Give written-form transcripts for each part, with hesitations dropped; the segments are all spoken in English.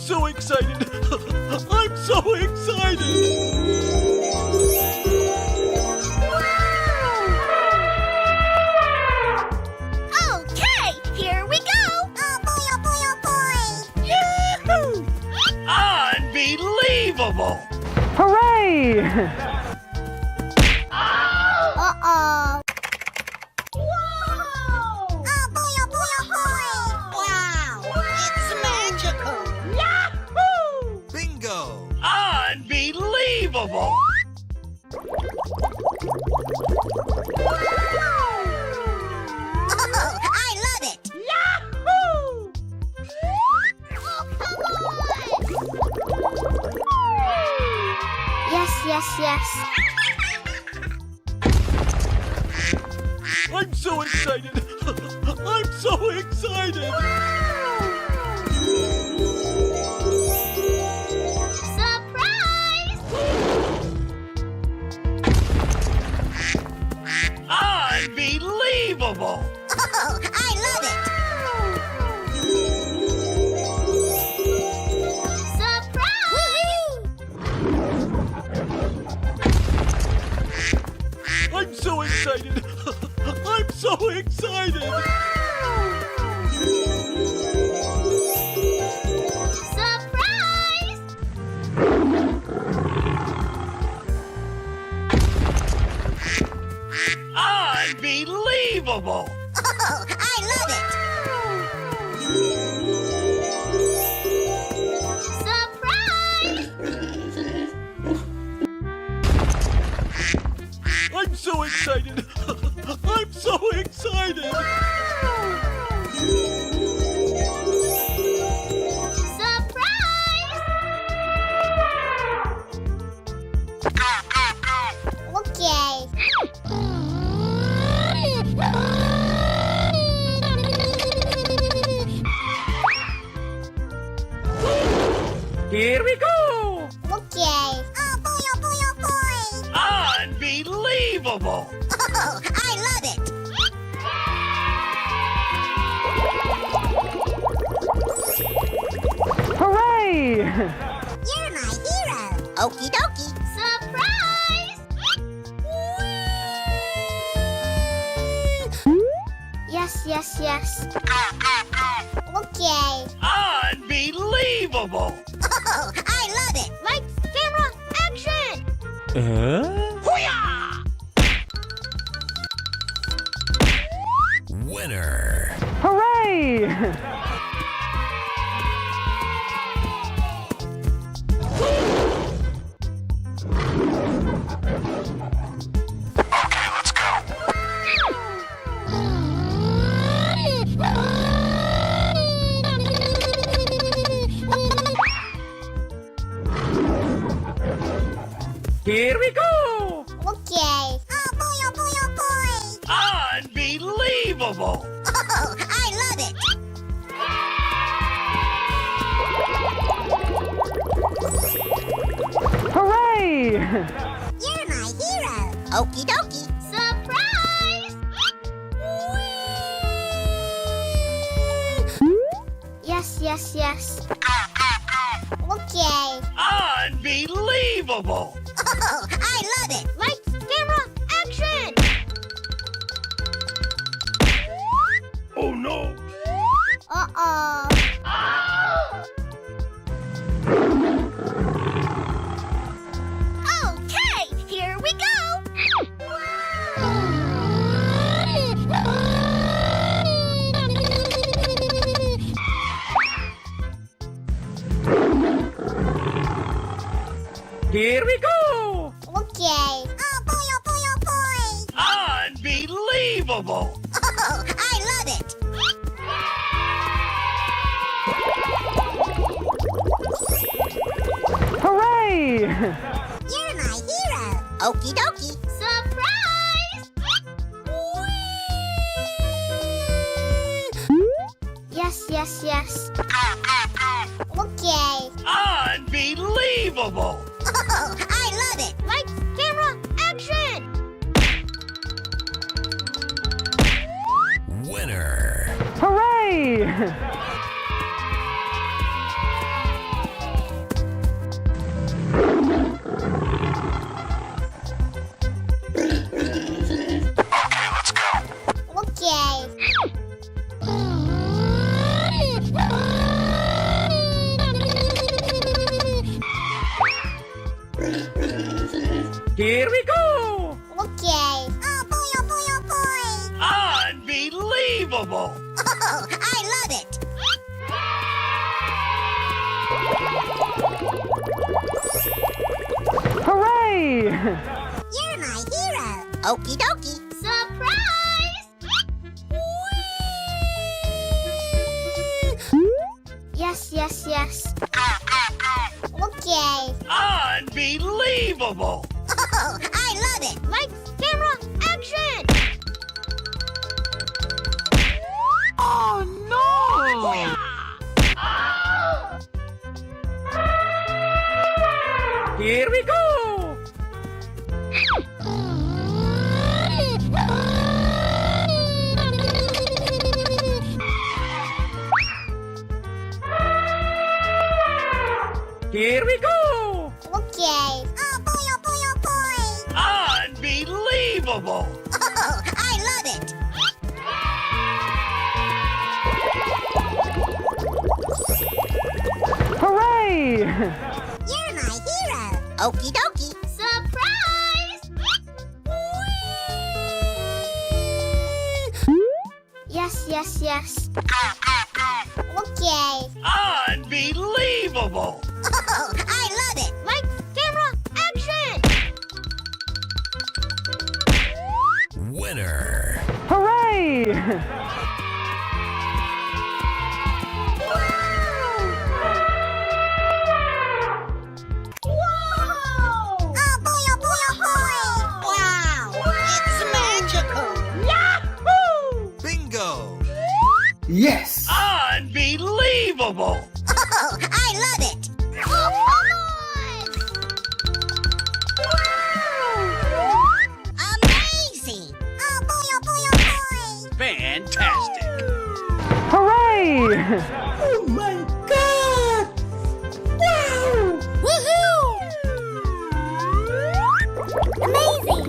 so excited! I'm so excited! Okay, here we go! Oh boy, oh boy, oh boy! Yahoo! Unbelievable! Hooray! Uh-oh! Whoa! Oh boy, oh boy, oh boy! Wow! It's magical! Yahoo! Bingo! Unbelievable! Oh, I love it! Yahoo! Oh, come on! Yes, yes, yes. I'm so excited! I'm so excited! Surprise! Unbelievable! Oh, I love it! Surprise! I'm so excited! I'm so excited! Surprise! Unbelievable! Oh, I love it! Surprise! I'm so excited! I'm so excited! Surprise! Okay. Here we go! Okay. Oh boy, oh boy, oh boy! Unbelievable! Oh, I love it! Hooray! You're my hero! Okie dokie! Surprise! Yes, yes, yes. Okay. Unbelievable! Oh, I love it! Lights, camera, action! Hoo-yah! Winner! Hooray! Okay, let's go. Here we go! Okay. Oh boy, oh boy, oh boy! Unbelievable! Oh, I love it! Hooray! You're my hero! Okie dokie! Surprise! Yes, yes, yes. Okay. Unbelievable! Oh, I love it! Lights, camera, action! Oh no! Uh-oh. Okay, here we go! Here we go! Okay. Oh boy, oh boy, oh boy! Unbelievable! Oh, I love it! Hooray! You're my hero! Okie dokie! Surprise! Yes, yes, yes. Okay. Unbelievable! Oh, I love it! Lights, camera, action! Winner! Hooray! Here we go! Okay. Oh boy, oh boy, oh boy. Unbelievable! Oh, I love it. Hooray! You're my hero. Okie dokie. Surprise! Yes, yes, yes. Okay. Unbelievable! Oh, I love it. Lights, camera, action! Oh no! Here we go! Here we go! Okay. Oh boy, oh boy, oh boy. Unbelievable! Oh, I love it. Hooray! You're my hero. Okie dokie. Surprise! Yes, yes, yes. Okay. Unbelievable! Oh, I love it. Lights, camera, action! Winner. Hooray! Oh boy, oh boy, oh boy! Wow! It's magical! Yahoo! Bingo! Yes! Unbelievable! Oh, I love it! Oh, come on! Wow! Amazing! Oh boy, oh boy, oh boy! Fantastic! Hooray! Oh my God! Wow! Woohoo! Amazing!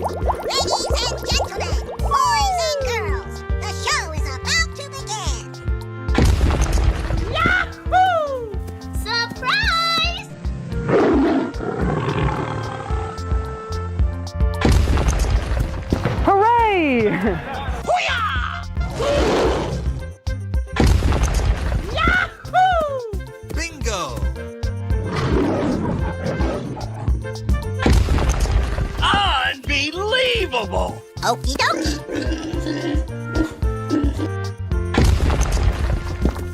Ladies and gentlemen, boys and girls, the show is about to begin. Yahoo! Surprise! Hooray! Yahoo! Bingo! Unbelievable! Okie dokie.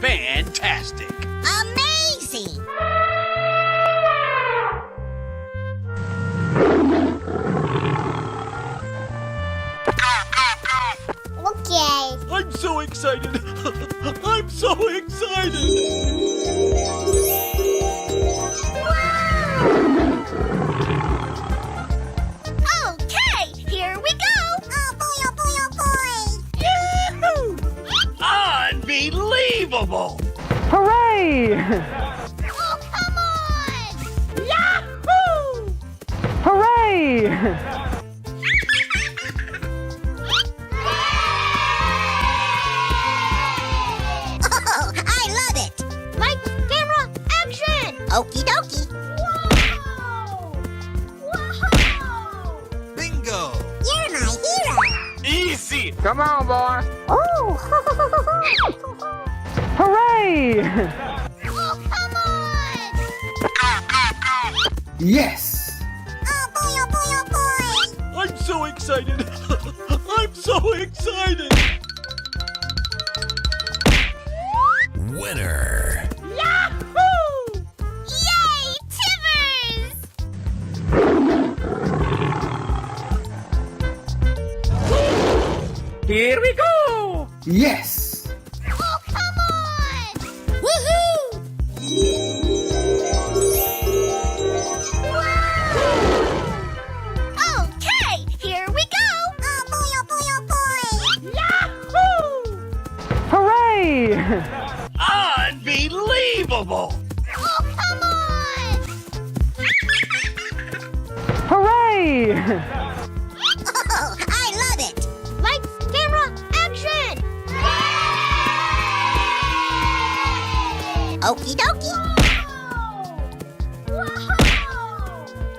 Fantastic! Amazing! Okay. I'm so excited! I'm so excited! Okay, here we go! Oh boy, oh boy, oh boy! Yahoo! Unbelievable! Hooray! Oh, come on! Yahoo! Hooray! Oh, I love it! Lights, camera, action! Okie dokie. Whoa! Bingo! You're my hero! Easy! Come on, boy! Oh! Hooray! Oh, come on! Yes! Oh boy, oh boy, oh boy! I'm so excited! I'm so excited! Winner. Yahoo! Yay, Tibbers! Here we go! Yes! Oh, come on! Woohoo! Wow! Okay, here we go! Oh boy, oh boy, oh boy! Yahoo! Hooray! Unbelievable! Oh, come on! Hooray! Oh, I love it! Lights, camera, action! Okie dokie.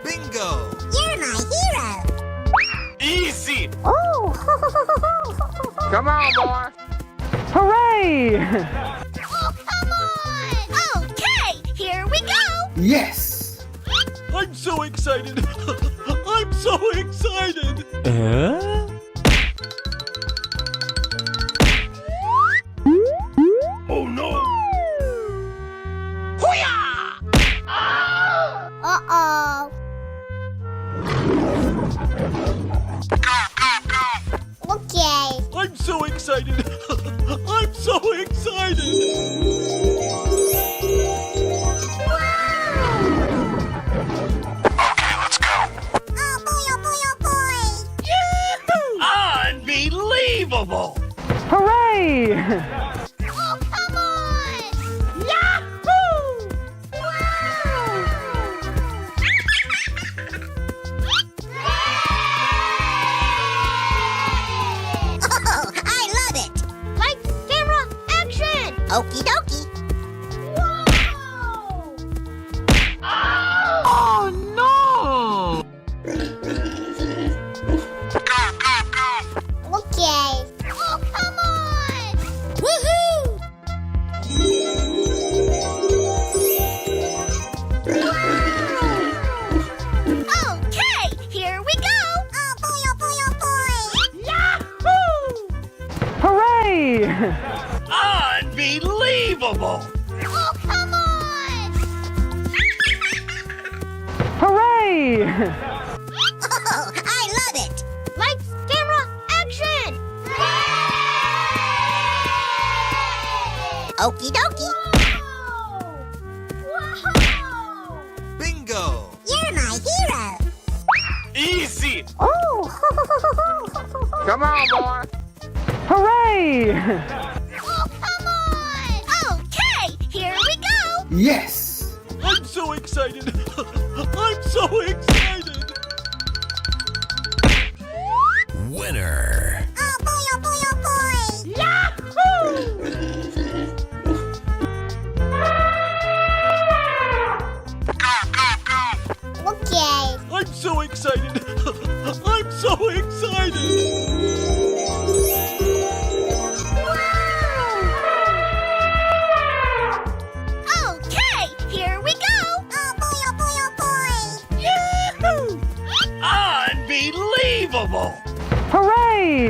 Bingo! You're my hero. Easy! Oh. Come on, boy. Hooray! Oh, come on! Okay, here we go! Yes! I'm so excited! I'm so excited! Oh no! Uh-oh. Okay. I'm so excited! I'm so excited! Okay, let's go. Oh boy, oh boy, oh boy! Unbelievable! Hooray! Oh, come on! Yahoo! Oh, I love it! Lights, camera, action! Okie dokie. Oh no! Okay. Oh, come on! Woohoo! Okay, here we go! Oh boy, oh boy, oh boy! Yahoo! Hooray! Unbelievable! Oh, come on! Hooray! Oh, I love it! Lights, camera, action! Okie dokie. Bingo! You're my hero. Easy! Oh. Come on, boy. Hooray! Oh, come on! Okay, here we go. Yes! I'm so excited! I'm so excited! Winner! Oh boy, oh boy, oh boy! Okay. I'm so excited! I'm so excited! Okay, here we go. Oh boy, oh boy, oh boy! Unbelievable! Hooray!